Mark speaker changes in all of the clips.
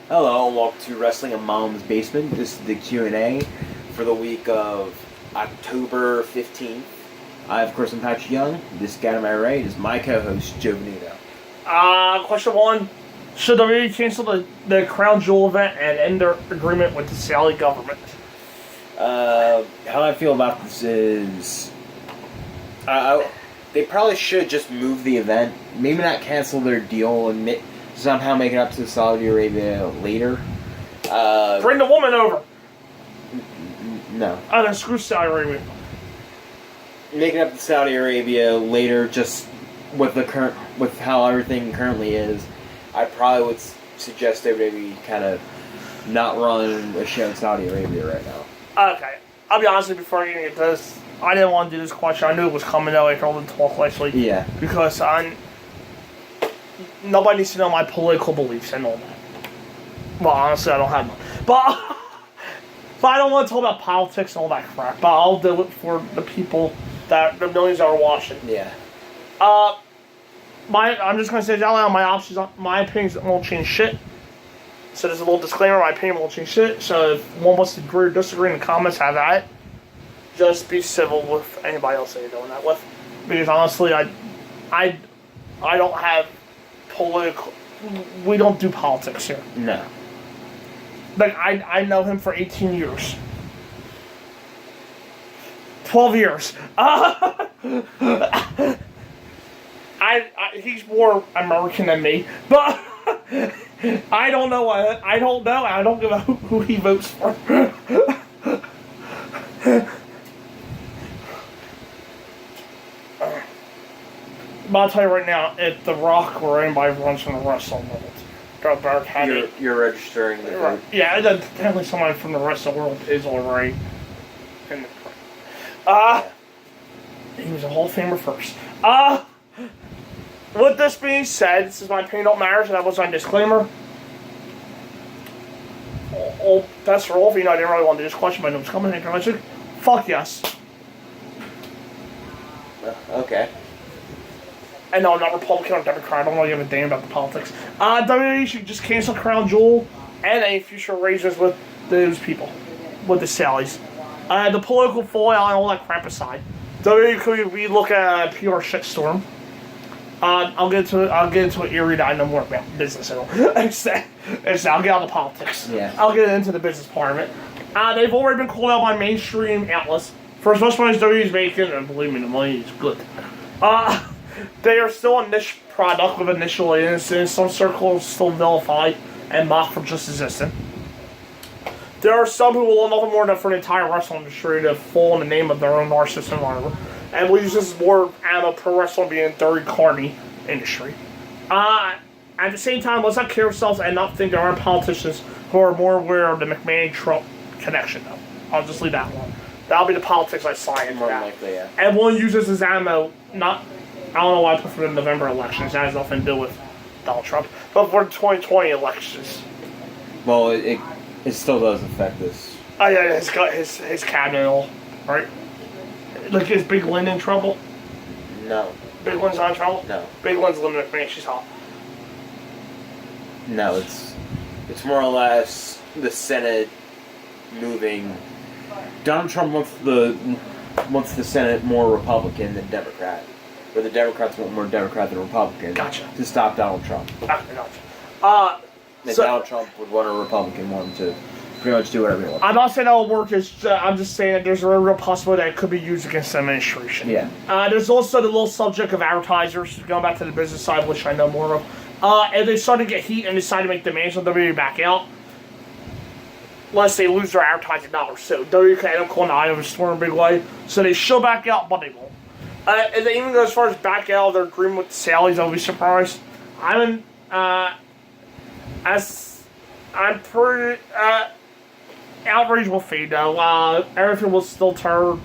Speaker 1: Hello and welcome to Wrestling in Mom's Basement. This is the Q&A for the week of October 15th. Of course, I'm Patrick Young. This guy to my right is my co-host, Joe Benito.
Speaker 2: Question one. Should WWE cancel the Crown Jewel event and end their agreement with the Saudi government?
Speaker 1: How I feel about this is... they probably should just move the event. Maybe not cancel their deal and somehow make it up to Saudi Arabia later.
Speaker 2: Bring the woman over.
Speaker 1: No.
Speaker 2: And then screw Saudi Arabia.
Speaker 1: Make it up to Saudi Arabia later, just with how everything currently is. I probably would suggest WWE kind of not run a show in Saudi Arabia right now.
Speaker 2: Okay. I'll be honest with you before I get into this. I didn't want to do this question. I knew it was coming though after all the talk last week.
Speaker 1: Yeah.
Speaker 2: Because nobody needs to know my political beliefs and all that. Well, honestly, I don't have none. But I don't want to talk about politics and all that crap. But I'll do it for the people the millions that are watching.
Speaker 1: Yeah.
Speaker 2: I'm just going to say it out loud, my opinions won't change shit. So there's a little disclaimer, my opinion won't change shit. So if one wants to agree or disagree in the comments, have at it. Just be civil with anybody else that you're doing that with. Because honestly, I don't have political... We don't do politics here.
Speaker 1: No.
Speaker 2: Like, I know him for 18 years. 12 years. He's more American than me, but I don't know. I don't know. I don't give a who he votes for. But I'll tell you right now, if The Rock or anybody runs from the wrestling world,
Speaker 1: you're registering the vote.
Speaker 2: Yeah, and then apparently someone from the rest of the world is already in the He was a Hall of Famer first. With this being said, this is my opinion, don't matter, so that was my disclaimer. That's for all of you know, I didn't really want to do this question, but I knew it was coming. I said, fuck yes.
Speaker 1: Okay.
Speaker 2: And no, I'm not Republican or Democrat. I don't really give a damn about the politics. WWE should just cancel Crown Jewel and any future raises with those people, with the Saudis. The political fallout and all that crap aside, WWE could be looking at a PR shitstorm. I'll get into an area that I know more about business and all. Instead, I'll get out of the politics.
Speaker 1: Yeah.
Speaker 2: I'll get into the business part of it. They've already been called out by mainstream outlets for as much money as WWE is making, and believe me, the money is good. They are still a niche product with initial innocence. Some circles still vilify and mock for just existing. There are some who will nothing more than for the entire wrestling industry to fall in the name of their own narcissist and whatever. And we use this as more ammo pro wrestling being a third carny industry. At the same time, let's not kid ourselves and not think there aren't politicians who are more aware of the McMahon-Trump connection, though. I'll just leave that one. That'll be the politics I slide into
Speaker 1: More
Speaker 2: that.
Speaker 1: likely, yeah.
Speaker 2: And we'll use this as ammo, I don't know why I put for the November elections. That has nothing to do with Donald Trump. But for the 2020 elections.
Speaker 1: Well, it still does affect this.
Speaker 2: Oh yeah, his cabinet and all, right? Like, is Big Lynn in trouble?
Speaker 1: No.
Speaker 2: Big Lynn's not in trouble?
Speaker 1: No.
Speaker 2: Big Lynn's living with me, she's hot.
Speaker 1: No, it's more or less the Senate moving. Donald Trump wants the Senate more Republican than Democrat. Where the Democrats want more Democrat than Republican.
Speaker 2: Gotcha.
Speaker 1: To stop Donald Trump.
Speaker 2: Gotcha.
Speaker 1: Donald Trump would want a Republican one to pretty much do whatever he wants.
Speaker 2: I'm not saying that will work, I'm just saying that there's a real possibility that it could be used against the administration.
Speaker 1: Yeah.
Speaker 2: There's also the little subject of advertisers, going back to the business side, which I know more of. If they start to get heat and decide to make demands on WWE back out, unless they lose their advertising dollars. So WWE can end up calling the eye of a storm in a big way. So they should back out, but they won't. If they even go as far as back out of their agreement with the Saudis, I'll be surprised. I'm pretty outrage will fade though. Everything will still turn,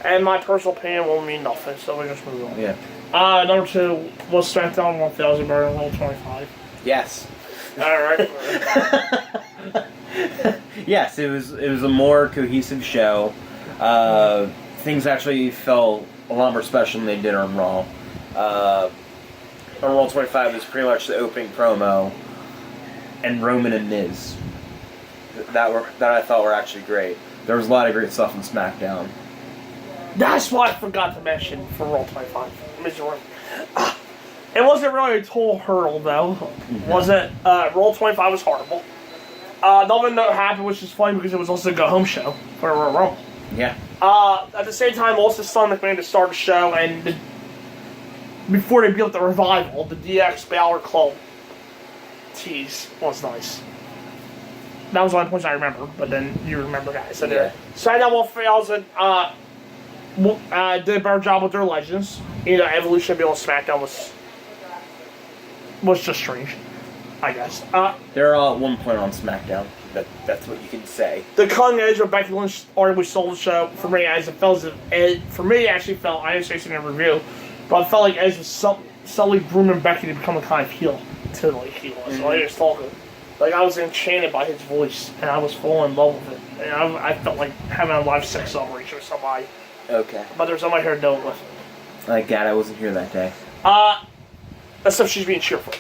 Speaker 2: and my personal opinion will mean nothing. So we just move on.
Speaker 1: Yeah.
Speaker 2: Number 2 was SmackDown 1000 better than World 25.
Speaker 1: Yes.
Speaker 2: All right.
Speaker 1: Yes, it was a more cohesive show. Things actually felt a lot more special than they did on Raw. On Raw 25 was pretty much the opening promo. and Roman and Miz that I thought were actually great. There was a lot of great stuff on SmackDown.
Speaker 2: That's what I forgot to mention for Raw 25. Miz and Roman. It wasn't really a total hurdle, though.
Speaker 1: Mm-hmm.
Speaker 2: Was it? Raw 25 was horrible. Nothing that happened, which is funny because it was also a go-home show for Royal Rumble.
Speaker 1: Yeah.
Speaker 2: At the same time, also Son McMahon to start the show, and before they built the revival, the DX Balor Club tease was nice. That was the only points I remember, but then you remember guys. So
Speaker 1: yeah.
Speaker 2: SmackDown 1000 did a better job with their legends. You know, Evolution being on SmackDown was just strange, I guess.
Speaker 1: They're all at one point on SmackDown. That's what you can say.
Speaker 2: The cutting edge of Becky Lynch arguably stole the show for me. As it felt, for me, it actually felt. I didn't say this in a review, but I felt like Edge was subtly grooming Becky to become a kind of heel to like he was.
Speaker 1: Mm-hmm.
Speaker 2: Like he was talking, like I was enchanted by his voice, and I was falling in love with it. And I felt like having a live sex celebration with somebody.
Speaker 1: Okay.
Speaker 2: But there's somebody here to do it with.
Speaker 1: Like God, I wasn't here that day.
Speaker 2: That's stuff she's being cheerful.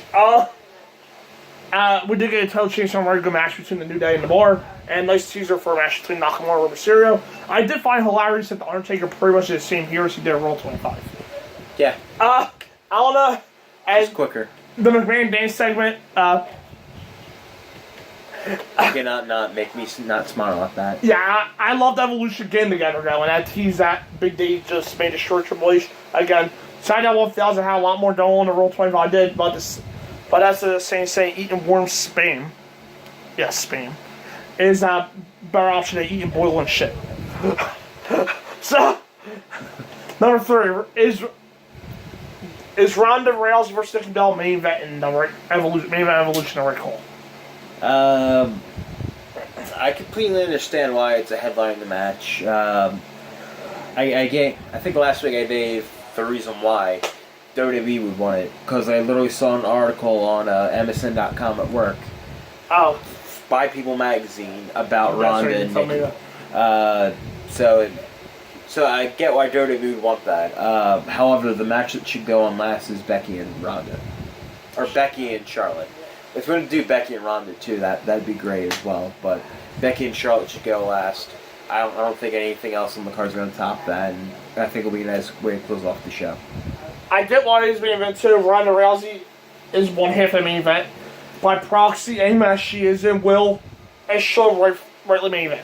Speaker 2: We did get a title change on a very good match between the New Day and the Bar, and nice teaser for a match between Nakamura and Mysterio. I did find hilarious that the Undertaker pretty much did the same here as he did at Raw 25.
Speaker 1: Yeah.
Speaker 2: I don't know. And
Speaker 1: Just quicker.
Speaker 2: the McMahon dance segment.
Speaker 1: You cannot not make me not smile at that.
Speaker 2: Yeah, I loved Evolution getting together though, and that tease that Big D just made a short Triple H again. SmackDown 1000 had a lot more done on the Raw 25 did, but that's the same saying eating warm spam. Yes, spam. Is a better option than eating boiling shit. So, number 3 is Ronda Rousey versus Nikki Bella main event in the Evolution the right call.
Speaker 1: I completely understand why it's a headline in the match. I think last week I gave the reason why WWE would want it, because I literally saw an article on MSN.com at work.
Speaker 2: Oh.
Speaker 1: By People Magazine about Ronda and Nikki. So I get why WWE would want that. However, the match that should go on last is Becky and Ronda. Or Becky and Charlotte. If we're going to do Becky and Ronda too, that'd be great as well. But Becky and Charlotte should go last. I don't think anything else on the card is going to top that, and I think it'll be a nice way to close off the show.
Speaker 2: I get why he's main event too. Ronda Rousey is one half of the main event. By proxy, any match she is in will and she'll rightly main event.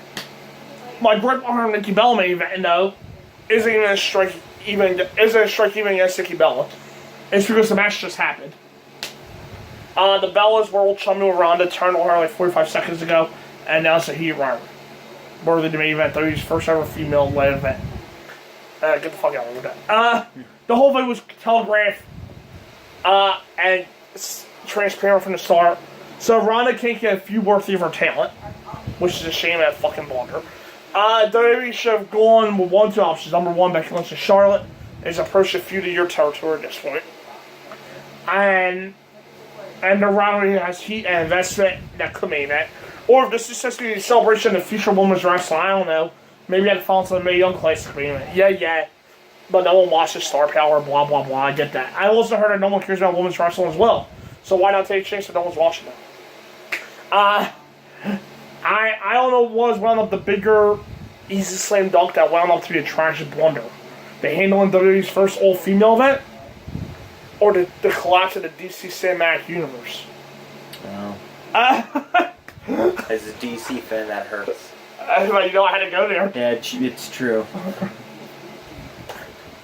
Speaker 2: My gripe on her Nikki Bella main event though isn't a strike even against Nikki Bella. It's because the match just happened. The Bellas were chummy with Ronda, turned on her like 45 seconds ago, and now it's a heat rider. Worthy the main event, WWE's first ever female-led event. Get the fuck out of here with that. The whole thing was telegraphed, and it's transparent from the start. So Ronda can't get a few worthy of her talent, which is a shame that fucking blunder. WWE should have gone with one two options. Number 1, Becky Lynch and Charlotte is approach a feud of your territory at this point. And the rivalry has heat and investment that could mean that. Or if this is just a celebration of future women's wrestling, I don't know. Maybe I'd fall into the Mae Young Classic agreement. Yeah. But no one watches Star Power, blah, blah, blah. I get that. I also heard that no one cares about women's wrestling as well. So why not take a chance if no one's watching it? I don't know what was wound up the bigger easy slam dunk that wound up to be a tragic blunder. The handling WWE's first all-female event? Or the collapse of the DC Cinematic Universe?
Speaker 1: Wow. As a DC fan, that hurts.
Speaker 2: You know I had to go there.
Speaker 1: Yeah, it's true.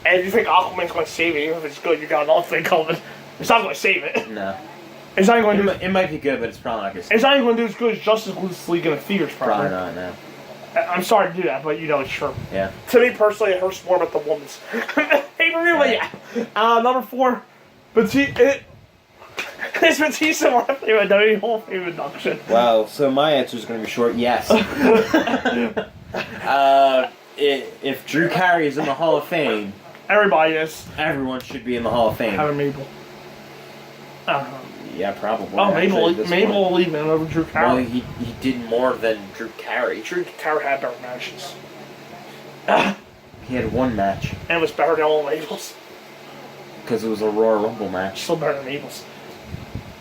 Speaker 2: And if you think Aquaman's going to save it, even if it's good, you got another thing coming. It's not going to save it.
Speaker 1: No.
Speaker 2: It's not going to do.
Speaker 1: It might be good, but it's probably not going to.
Speaker 2: It's not even going to do as good as Justice League in the theaters.
Speaker 1: Probably not. No.
Speaker 2: I'm sorry to do that, but you know it's true.
Speaker 1: Yeah.
Speaker 2: To me personally, it hurts more about the woman's. Hey, really? Yeah. Number 4, it's Batista Marley with WWE Hall of Fame induction.
Speaker 1: Wow. So my answer is going to be short. Yes. If Drew Carey is in the Hall of Fame,
Speaker 2: everybody is.
Speaker 1: Everyone should be in the Hall of Fame.
Speaker 2: Having Mabel.
Speaker 1: Yeah, probably.
Speaker 2: Oh, Mabel will leave him over Drew Carey.
Speaker 1: Well, he did more than Drew Carey.
Speaker 2: Drew Carey had better matches.
Speaker 1: He had one match.
Speaker 2: And it was better than all Mabel's.
Speaker 1: Because it was a Royal Rumble match.
Speaker 2: Still better than Mabel's.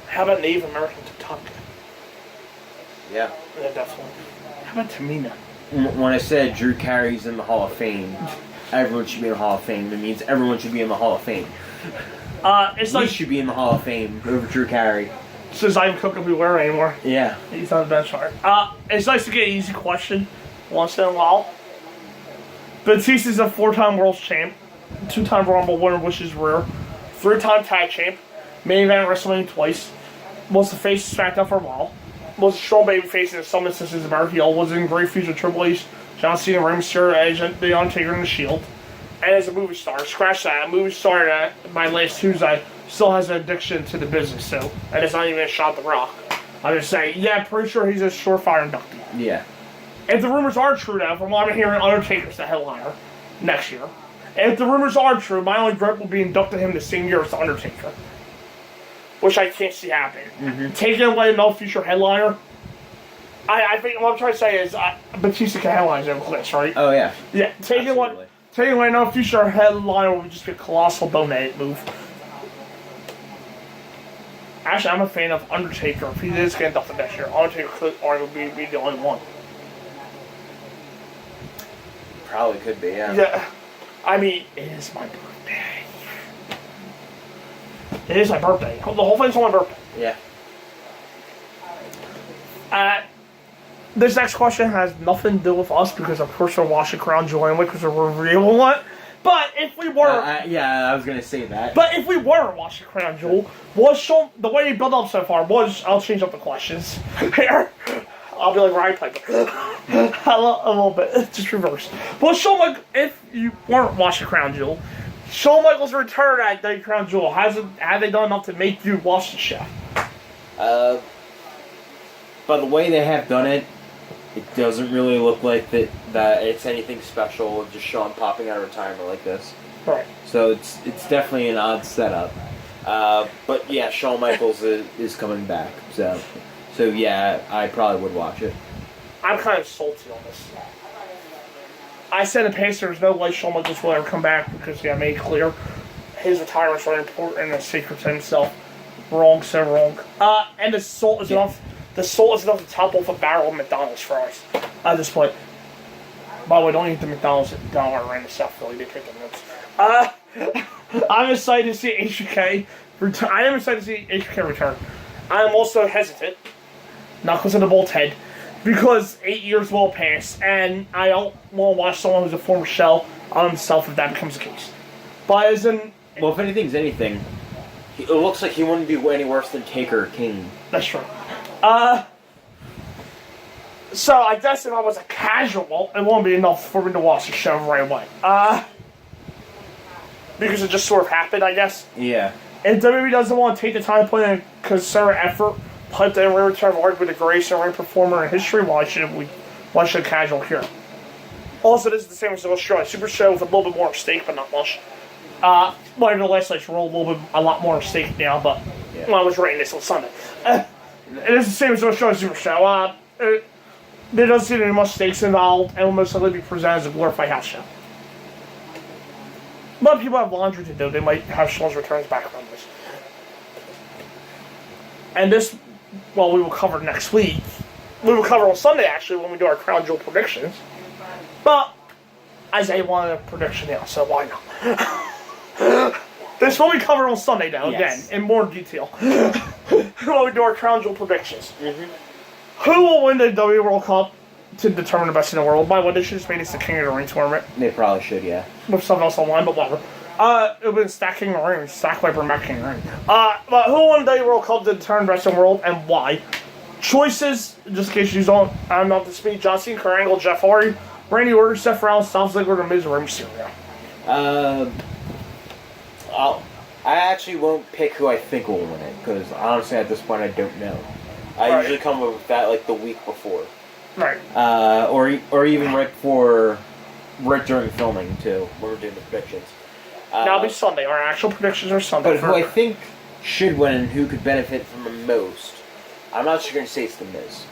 Speaker 2: How about Native American Tatanka?
Speaker 1: Yeah.
Speaker 2: Yeah, definitely. How about Tamina?
Speaker 1: When I said Drew Carey's in the Hall of Fame, everyone should be in the Hall of Fame. It means everyone should be in the Hall of Fame.
Speaker 2: It's
Speaker 1: Lee
Speaker 2: like
Speaker 1: should be in the Hall of Fame over Drew Carey.
Speaker 2: since I'm cooking beware anymore.
Speaker 1: Yeah.
Speaker 2: He's on the benchmark. It's nice to get an easy question once in a while. Batista's a 4-time world champ, 2-time Rumble winner, which is rare, 3-time tag champ, main event WrestleMania twice, was the face of SmackDown for a while, was a strong babyface in some instances of our heel, was in great feud with Triple H, John Cena, Rey Mysterio, Edge, The Undertaker, and The Shield. And as a movie star, scratch that, a movie star that by last Tuesday still has an addiction to the business, so, and it's not even a shot at The Rock. I'm just saying, yeah, pretty sure he's a surefire inductee.
Speaker 1: Yeah.
Speaker 2: If the rumors are true now, from what I'm hearing, Undertaker's the headliner next year. If the rumors are true, my only gripe will be inducting him the same year as the Undertaker. Which I can't see happening.
Speaker 1: Mm-hmm.
Speaker 2: Taking away no future headliner, I think what I'm trying to say is Batista can headline him, Clips, right?
Speaker 1: Oh, yeah.
Speaker 2: Yeah, taking away no future headliner would just be a colossal donate move. Actually, I'm a fan of Undertaker. If he is getting inducted next year, Undertaker could arguably be the only one.
Speaker 1: Probably could be, yeah.
Speaker 2: Yeah. I mean, it is my birthday. It is my birthday. The whole thing's on my birthday.
Speaker 1: Yeah.
Speaker 2: This next question has nothing to do with us because of course we're watching Crown Jewel anyway because we're revealing it. But if we were...
Speaker 1: yeah, I was going to say that.
Speaker 2: But if we were watching Crown Jewel, was shown... The way you built up so far was... I'll change up the questions. Here. I'll be like Ryan Piper. a little bit. Just reverse. But Shawn Michaels... If you weren't watching Crown Jewel, Shawn Michaels' return at the Crown Jewel, have they done enough to make you watch the show?
Speaker 1: By the way they have done it, it doesn't really look like that it's anything special of just Shawn popping out of retirement like this.
Speaker 2: Right.
Speaker 1: So it's definitely an odd setup. But yeah, Shawn Michaels is coming back. So yeah, I probably would watch it.
Speaker 2: I'm kind of salty on this. I said in the past there's no way Shawn Michaels will ever come back because he made clear his retirement's very important and a secret to himself. Wrong, so wrong. And the salt is enough. The salt is enough to top off a barrel of McDonald's fries at this point. By the way, don't eat the McDonald's at Dollar around the South Philly. They take them notes. I'm excited to see HBK return. I am excited to see HBK return. I am also hesitant, not because of the bolt head, because 8 years will pass, and I don't want to watch someone who's a former shell on himself if that becomes the case. But as in...
Speaker 1: Well, if anything's anything, it looks like he wouldn't be any worse than Taker King.
Speaker 2: That's true. So I guess if I was a casual, it won't be enough for me to watch the show right away. Because it just sort of happened, I guess.
Speaker 1: Yeah.
Speaker 2: If WWE doesn't want to take the time to put in a concerted effort, put the return of arguably the greatest and great performer in history, why should a casual hear? Also, this is the same as the Australia Super Show with a little bit more at stake, but not much. Well, nevertheless, I roll a lot more at stake now, but when I was writing this on Sunday. It is the same as the Australia Super Show. There doesn't seem to be much stakes involved, and will most likely be presented as a glorified house show. But people have laundry to do. They might have Shawn's returns back on this. And this, well, we will cover next week. We will cover on Sunday, actually, when we do our Crown Jewel predictions. But Isaiah wanted a prediction now, so why not? This will be covered on Sunday now,
Speaker 1: yes.
Speaker 2: Again, in more detail. When we do our Crown Jewel predictions.
Speaker 1: Mm-hmm.
Speaker 2: Who will win the WWE World Cup to determine the best in the world? By the way, they should just made this the King of the Ring tournament.
Speaker 1: They probably should, yeah.
Speaker 2: With something else online, but whatever. It would be Stack King of the Ring, Stack Viper, Mac King of the Ring. But who will win the WWE World Cup to determine the best in the world and why? Choices, just in case you don't, I'm not to speak, John Cena, Kurt Angle, Jeff Hardy, Randy Orton, Seth Rollins, Dolph Ziggler, The Miz, or Rey Mysterio.
Speaker 1: I actually won't pick who I think will win it, because honestly at this point I don't know. I usually come up with that like the week before.
Speaker 2: Right.
Speaker 1: Or even right during filming too, when we're doing the predictions.
Speaker 2: That'll be Sunday. Our actual predictions are Sunday.
Speaker 1: But who I think should win and who could benefit from the most, I'm not sure going to say it's The Miz.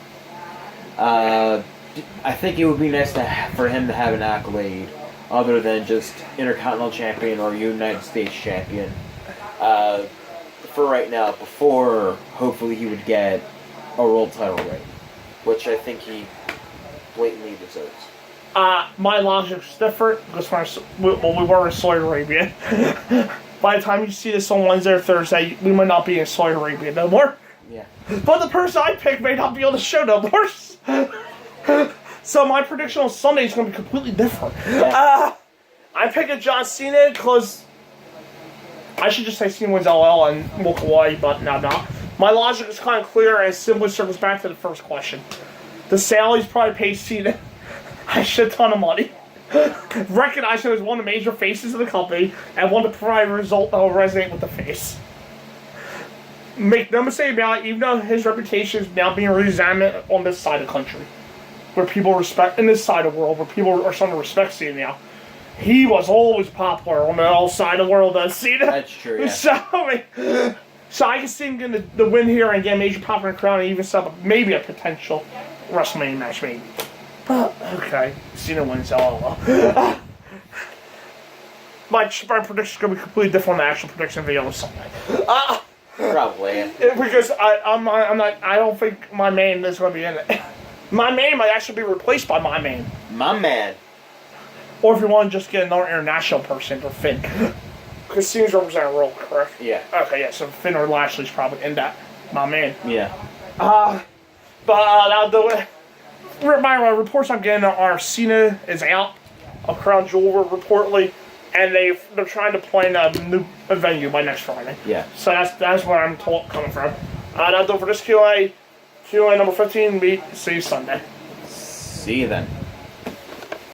Speaker 1: I think it would be nice for him to have an accolade other than just Intercontinental Champion or United States Champion. For right now, before hopefully he would get a world title reign. which I think he blatantly deserves.
Speaker 2: My logic's different because we were in Saudi Arabia. By the time you see this on Wednesday or Thursday, we might not be in Saudi Arabia no more.
Speaker 1: Yeah.
Speaker 2: But the person I picked may not be on the show no more. So my prediction on Sunday is going to be completely different.
Speaker 1: Yeah.
Speaker 2: I'm picking John Cena because I should just say Cena wins LL and walk away, but no, I'm not. My logic is kind of clear and simply circles back to the first question. The Sally's probably paid Cena a shit ton of money. Recognize him as one of the major faces of the company and want to provide a result that will resonate with the face. Make no mistake about it, even though his reputation is now being re-examined on this side of the country, where people respect, in this side of the world, where people are starting to respect Cena now. He was always popular on the other side of the world, Cena.
Speaker 1: That's true, yeah.
Speaker 2: So I can see him getting the win here and get a major pop in the crown and even set up maybe a potential WrestleMania match, maybe. But, okay, Cena wins LOL. My prediction is going to be completely different from the actual prediction video on Sunday.
Speaker 1: Probably.
Speaker 2: Because I don't think my man is going to be in it. My man might actually be replaced by my man.
Speaker 1: My man.
Speaker 2: Or if you want to just get another international person for Finn. Because Cena's represent a world, correct?
Speaker 1: Yeah.
Speaker 2: Okay, yeah, so Finn or Lashley's probably in that. My man.
Speaker 1: Yeah.
Speaker 2: Now my reports I'm getting are Cena is out of Crown Jewel reportedly, and they're trying to plan a new venue by next Friday.
Speaker 1: Yeah.
Speaker 2: So that's where I'm coming from. Now for this QA number 15. See you Sunday.
Speaker 1: See you then.